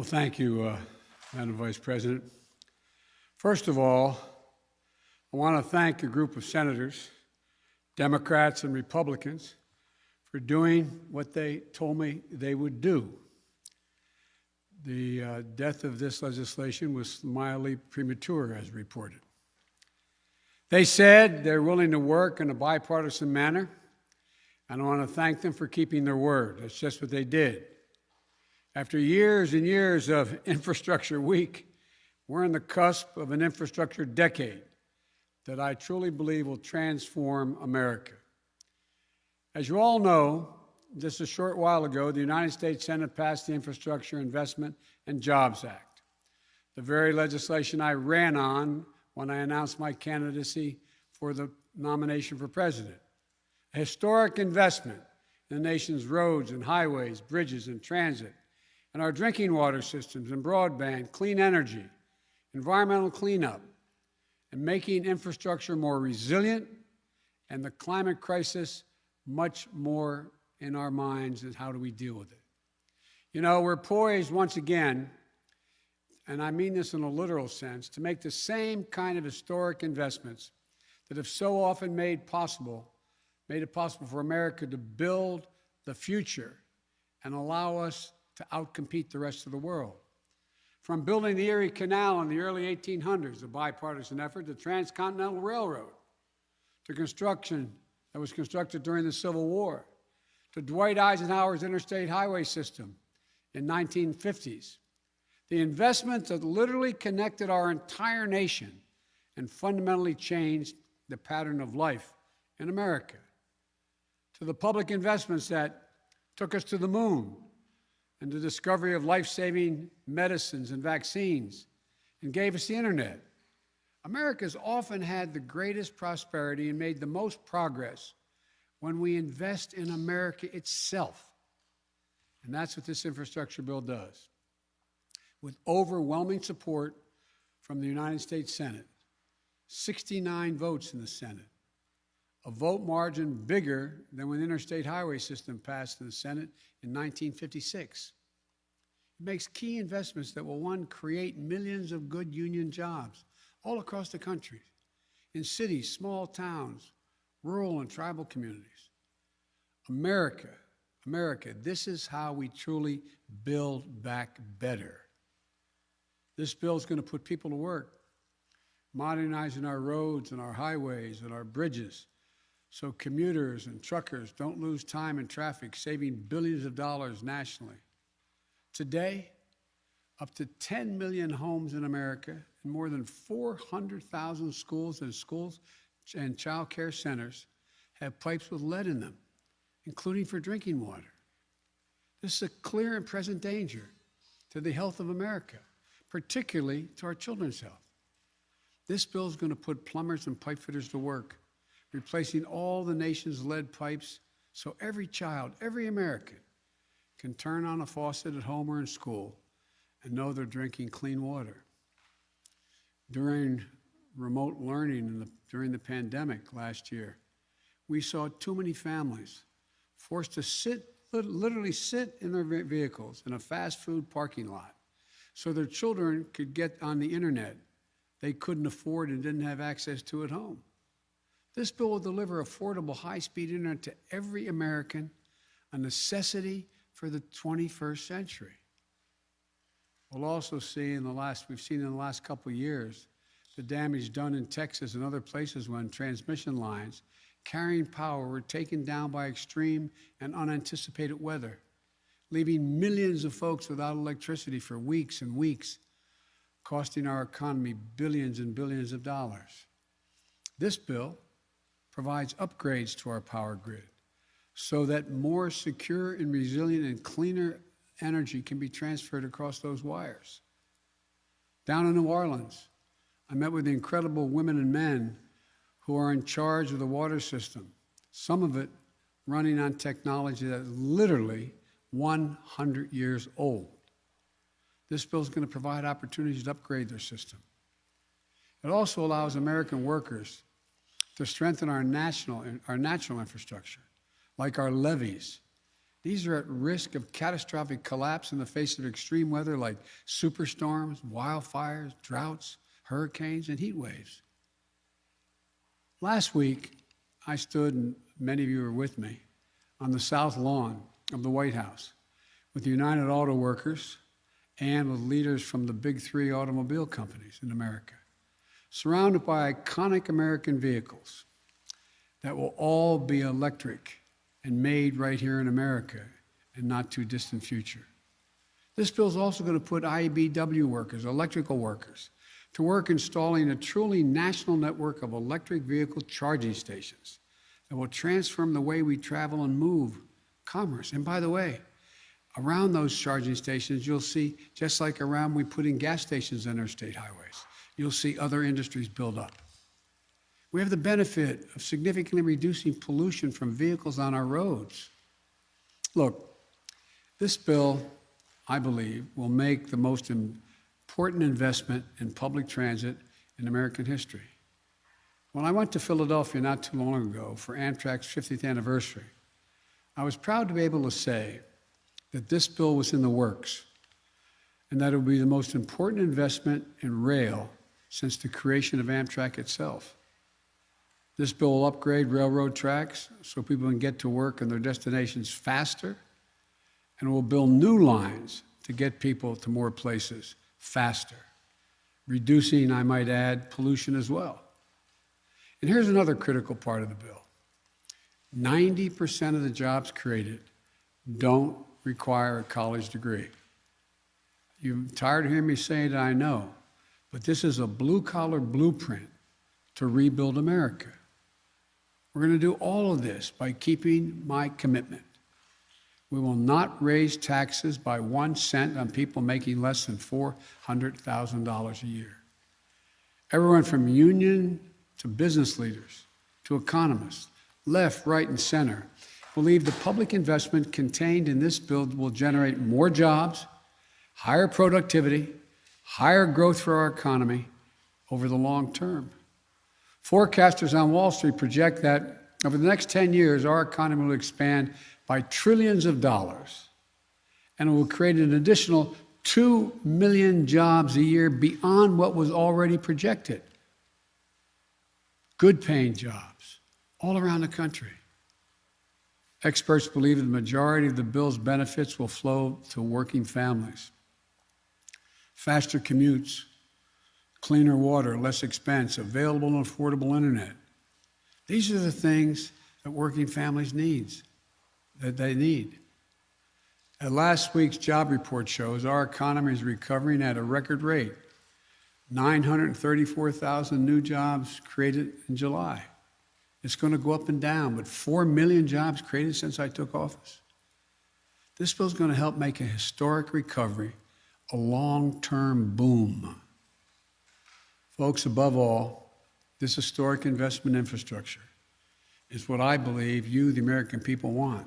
Well, thank you, Madam Vice President. First of all, I want to thank a group of senators, Democrats and Republicans, for doing what they told me they would do. The death of this legislation was mildly premature, as reported. They said they're willing to work in a bipartisan manner, and I want to thank them for keeping their word. That's just what they did. After years and years of infrastructure week, we're on the cusp of an infrastructure decade that I truly believe will transform America. As you all know, just a short while ago, the United States Senate passed the Infrastructure Investment and Jobs Act, the very legislation I ran on when I announced my candidacy for the nomination for president. A historic investment in the nation's roads and highways, bridges and transit, and our drinking water systems and broadband, clean energy, environmental cleanup, and making infrastructure more resilient, and the climate crisis much more in our minds and how do we deal with it. You know, we're poised once again, and I mean this in a literal sense, to make the same kind of historic investments that have so often made it possible for America to build the future and allow us to outcompete the rest of the world. From building the Erie Canal in the early 1800s, a bipartisan effort, the Transcontinental Railroad, to construction that was constructed during the Civil War, to Dwight Eisenhower's interstate highway system in 1950s, the investment that literally connected our entire nation and fundamentally changed the pattern of life in America, to the public investments that took us to the moon and the discovery of life-saving medicines and vaccines and gave us the internet. America's often had the greatest prosperity and made the most progress when we invest in America itself. And that's what this infrastructure bill does. With overwhelming support from the United States Senate, 69 votes in the Senate, a vote margin bigger than when the interstate highway system passed in the Senate in 1956. It makes key investments that will, one, create millions of good union jobs all across the country, in cities, small towns, rural and tribal communities. America, this is how we truly build back better. This bill is going to put people to work, modernizing our roads and our highways and our bridges so commuters and truckers don't lose time in traffic, saving billions of dollars nationally. Today, up to 10 million homes in America and more than 400,000 schools and child care centers have pipes with lead in them, including for drinking water. This is a clear and present danger to the health of America, particularly to our children's health. This bill is going to put plumbers and pipe fitters to work, replacing all the nation's lead pipes so every child, every American, can turn on a faucet at home or in school and know they're drinking clean water. During remote learning during the pandemic last year, we saw too many families forced to literally sit in their vehicles in a fast food parking lot so their children could get on the internet they couldn't afford and didn't have access to at home. This bill will deliver affordable high-speed internet to every American, a necessity for the 21st century. We'll also see we've seen in the last couple of years, the damage done in Texas and other places when transmission lines carrying power were taken down by extreme and unanticipated weather, leaving millions of folks without electricity for weeks and weeks, costing our economy billions and billions of dollars. This bill provides upgrades to our power grid so that more secure and resilient and cleaner energy can be transferred across those wires. Down in New Orleans, I met with the incredible women and men who are in charge of the water system, some of it running on technology that is literally 100 years old. This bill is going to provide opportunities to upgrade their system. It also allows American workers to strengthen our natural infrastructure, like our levees These are at risk of catastrophic collapse in the face of extreme weather like superstorms, wildfires, droughts, hurricanes, and heat waves. Last week, I stood, and many of you were with me, on the south lawn of the White House with the United Auto Workers and with leaders from the big three automobile companies in America, surrounded by iconic American vehicles that will all be electric and made right here in America in not too distant future. This bill is also going to put IBEW workers, electrical workers, to work installing a truly national network of electric vehicle charging stations that will transform the way we travel and move commerce. And by the way, around those charging stations, you'll see, just like around we put in gas stations on our state highways, you'll see other industries build up. We have the benefit of significantly reducing pollution from vehicles on our roads. Look, this bill, I believe, will make the most important investment in public transit in American history. When I went to Philadelphia not too long ago for Amtrak's 50th anniversary, I was proud to be able to say that this bill was in the works and that it would be the most important investment in rail since the creation of Amtrak itself. This bill will upgrade railroad tracks so people can get to work and their destinations faster, and will build new lines to get people to more places faster, reducing, I might add, pollution as well. And here's another critical part of the bill. 90% of the jobs created don't require a college degree. You're tired of hearing me say it, I know, but this is a blue-collar blueprint to rebuild America. We're going to do all of this by keeping my commitment. We will not raise taxes by 1 cent on people making less than $400,000 a year. Everyone from union to business leaders to economists, left, right, and center, believe the public investment contained in this bill will generate more jobs, higher productivity, higher growth for our economy over the long term. Forecasters on Wall Street project that over the next 10 years, our economy will expand by trillions of dollars, and it will create an additional 2 million jobs a year beyond what was already projected. Good paying jobs all around the country. Experts believe that the majority of the bill's benefits will flow to working families. Faster commutes, cleaner water, less expense, available and affordable internet. These are the things that working families need. As last week's job report shows, our economy is recovering at a record rate. 934,000 new jobs created in July. It's going to go up and down, but 4 million jobs created since I took office. This bill is going to help make a historic recovery a long-term boom. Folks, above all, this historic investment infrastructure is what I believe you, the American people, want,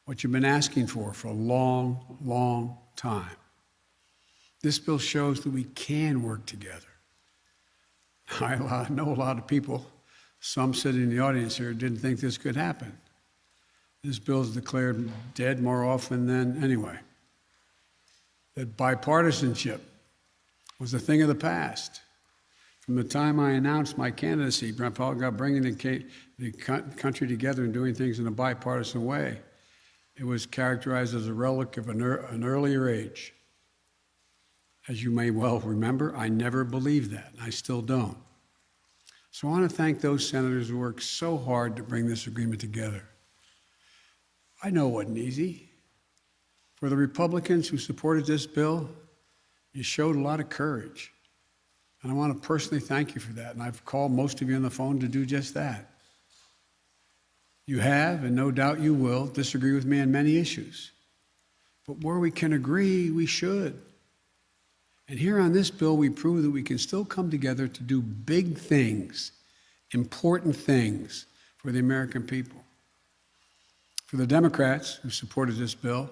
what you've been asking for a long, long time. This bill shows that we can work together. I know a lot of people, some sitting in the audience here, didn't think this could happen. This bill is declared dead more often than anyway. That bipartisanship was a thing of the past. From the time I announced my candidacy, bringing the country together and doing things in a bipartisan way, it was characterized as a relic of an earlier age. As you may well remember, I never believed that, and I still don't. So I want to thank those senators who worked so hard to bring this agreement together. I know it wasn't easy. For the Republicans who supported this bill, you showed a lot of courage. And I want to personally thank you for that. And I've called most of you on the phone to do just that. You have, and no doubt you will, disagree with me on many issues. But where we can agree, we should. And here on this bill, we prove that we can still come together to do big things, important things for the American people. For the Democrats who supported this bill,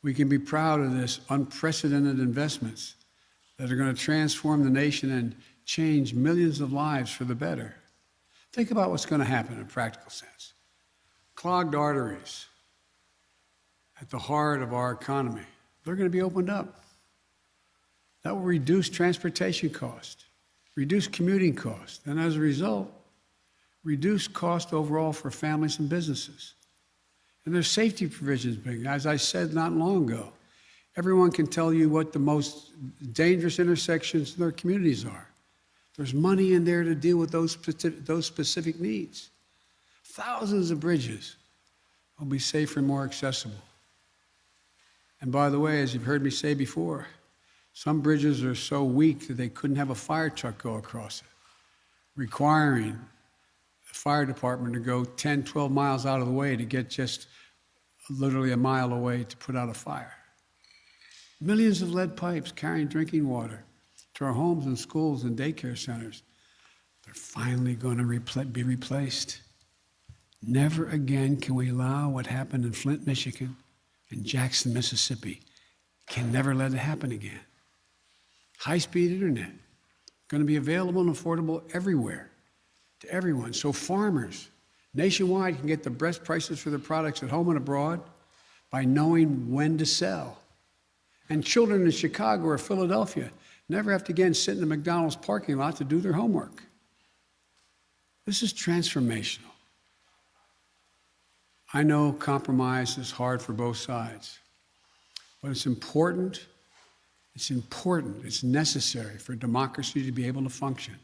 we can be proud of this unprecedented investments that are going to transform the nation and change millions of lives for the better. Think about what's going to happen in a practical sense. Clogged arteries, at the heart of our economy. They're going to be opened up. That will reduce transportation costs, reduce commuting costs, and as a result, reduce cost overall for families and businesses. And there's safety provisions being, as I said not long ago, everyone can tell you what the most dangerous intersections in their communities are. There's money in there to deal with those specific needs. Thousands of bridges will be safer and more accessible. And by the way, as you've heard me say before, some bridges are so weak that they couldn't have a fire truck go across it, requiring the fire department to go 10, 12 miles out of the way to get just literally a mile away to put out a fire. Millions of lead pipes carrying drinking water to our homes and schools and daycare centers. They're finally going to be replaced. Never again can we allow what happened in Flint, Michigan, and Jackson, Mississippi. Can never let it happen again. High-speed internet, going to be available and affordable everywhere to everyone. So farmers nationwide can get the best prices for their products at home and abroad by knowing when to sell. And children in Chicago or Philadelphia never have to again sit in the McDonald's parking lot to do their homework. This is transformational. I know compromise is hard for both sides, but it's important, it's necessary for democracy to be able to function.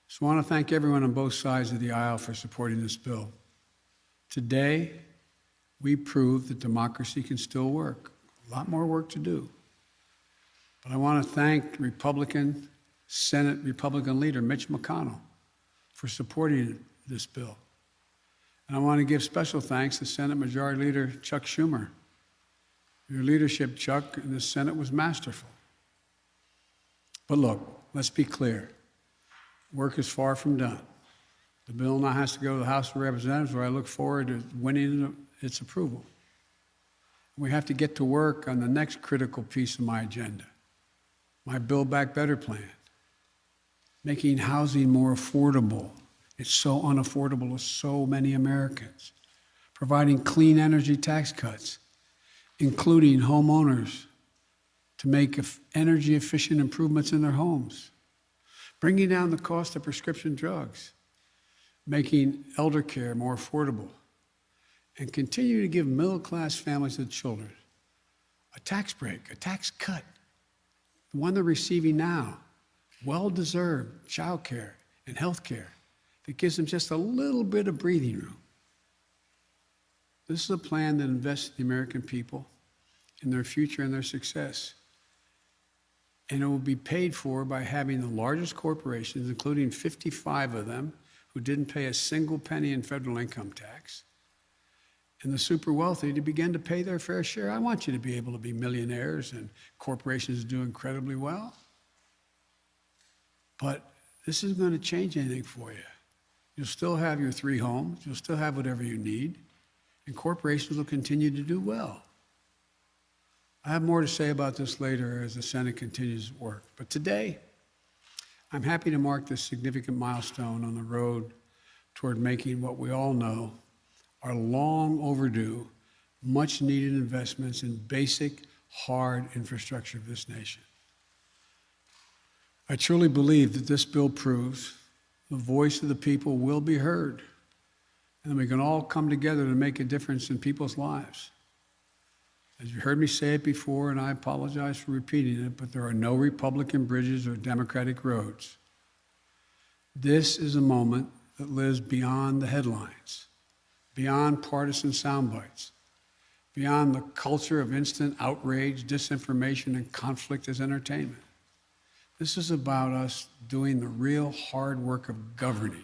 So I want to thank everyone on both sides of the aisle for supporting this bill. Today, we proved that democracy can still work. A lot more work to do. But I want to thank Senate Republican leader Mitch McConnell for supporting this bill. And I want to give special thanks to Senate Majority Leader Chuck Schumer. Your leadership, Chuck, in the Senate was masterful. But look, let's be clear. Work is far from done. The bill now has to go to the House of Representatives, where I look forward to winning its approval. We have to get to work on the next critical piece of my agenda, my Build Back Better plan, making housing more affordable. It's so unaffordable to so many Americans. Providing clean energy tax cuts, including homeowners to make energy efficient improvements in their homes. Bringing down the cost of prescription drugs, making elder care more affordable, and continue to give middle-class families and children a tax break, a tax cut, the one they're receiving now, well-deserved child care and health care that gives them just a little bit of breathing room. This is a plan that invests in the American people, in their future and their success. And it will be paid for by having the largest corporations, including 55 of them, who didn't pay a single penny in federal income tax, and the super wealthy to begin to pay their fair share. I want you to be able to be millionaires and corporations do incredibly well. But this isn't going to change anything for you. You'll still have your 3 homes. You'll still have whatever you need. And corporations will continue to do well. I have more to say about this later as the Senate continues to work. But today, I'm happy to mark this significant milestone on the road toward making what we all know are long overdue, much needed investments in basic, hard infrastructure of this nation. I truly believe that this bill proves the voice of the people will be heard, and we can all come together to make a difference in people's lives. As you heard me say it before, and I apologize for repeating it, but there are no Republican bridges or Democratic roads. This is a moment that lives beyond the headlines, beyond partisan sound bites, beyond the culture of instant outrage, disinformation, and conflict as entertainment. This is about us doing the real hard work of governing.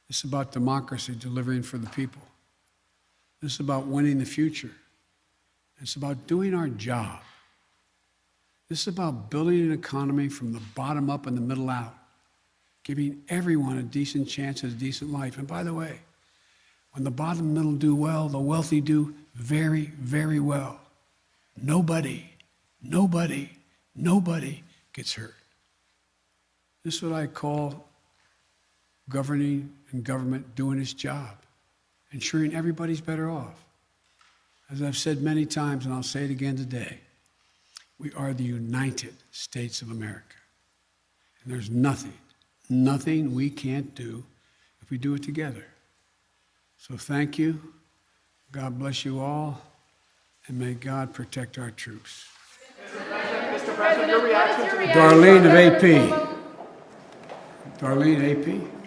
This is about democracy delivering for the people. This is about winning the future. It's about doing our job. This is about building an economy from the bottom up and the middle out, giving everyone a decent chance at a decent life. And by the way, when the bottom and middle do well, the wealthy do very, very well. Nobody gets hurt. This is what I call governing and government doing its job, ensuring everybody's better off. As I've said many times, and I'll say it again today, we are the United States of America. And there's nothing we can't do if we do it together. So thank you. God bless you all. And may God protect our troops. Mr. President, your reaction to Darlene of AP. Darlene, AP.